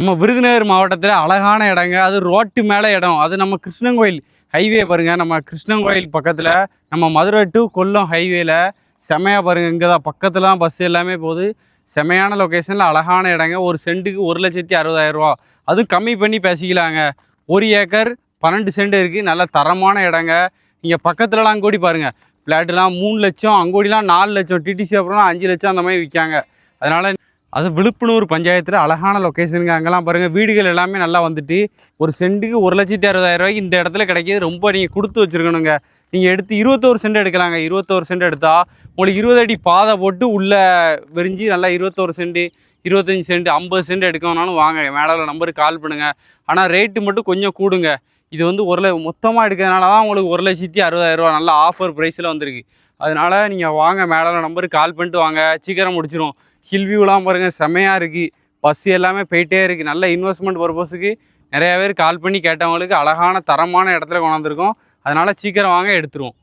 நம்ம விருதுநகர் மாவட்டத்தில் அழகான இடங்க, அது ரோட்டு மேலே இடம். அது நம்ம கிருஷ்ணங்கோயில் ஹைவே பாருங்கள். நம்ம கிருஷ்ணங்கோயில் பக்கத்தில் நம்ம மதுரை டு கொல்லம் ஹைவேல செமையாக பாருங்கள். இங்கே தான் பக்கத்தில் தான் பஸ் எல்லாமே போகுது. செமையான லொக்கேஷனில் அழகான இடங்க. ஒரு சென்ட்டுக்கு 1,60,000 ரூபா. அதுவும் கம்மி பண்ணி பேசிக்கலாங்க. 1 ஏக்கர் 12 சென்ட் இருக்குது. நல்ல தரமான இடங்க. இங்கே பக்கத்துலலாம் அங்கோடி பாருங்கள், ஃப்ளாட்டுலாம் 3 லட்சம், அங்கோடிலாம் 4 லட்சம், டிடிசி அப்புறம் 5 லட்சம் அந்த மாதிரி விற்காங்க. அதனால் அது விழுப்புணூர் பஞ்சாயத்தில் அழகான லொக்கேஷனுங்க. அங்கெல்லாம் பாருங்கள், வீடுகள் எல்லாமே நல்லா வந்துட்டு ஒரு சென்ட்டுக்கு 1,60,000 ரூபாய்க்கு இந்த இடத்துல கிடைக்கிது. ரொம்ப நீங்கள் கொடுத்து வச்சுருக்கணுங்க. நீங்கள் எடுத்து 21 சென்ட் எடுக்கலாங்க. 21 சென்ட் எடுத்தால் உங்களுக்கு 20 அடி பாதை போட்டு உள்ளே விரிஞ்சு நல்லா 21 சென்ட், 25 சென்ட், 50 சென்ட் எடுக்கணும்னாலும் வாங்க, மேலே நம்பருக்கு கால் பண்ணுங்கள். ஆனால் ரேட்டு மட்டும் கொஞ்சம் கூடுங்க. இது வந்து மொத்தமாக எடுக்கிறதுனால தான் உங்களுக்கு 1,60,000 ரூபா நல்ல ஆஃபர் ப்ரைஸில் வந்திருக்கு. அதனால் நீங்கள் வாங்க, மேலே நம்பருக்கு கால் பண்ணிட்டு வாங்க, சீக்கிரம் முடிச்சிடும். ஹில் வியூலாம் பாருங்கள், செமையாக இருக்குது. பஸ் எல்லாமே போயிட்டே இருக்குது. நல்ல இன்வெஸ்ட்மெண்ட் பர்பஸுக்கு நிறையா பேர் கால் பண்ணி கேட்டவங்களுக்கு அழகான தரமான இடத்துல கொண்டாந்துருக்கோம். அதனால் சீக்கிரம் வாங்க, எடுத்துருவோம்.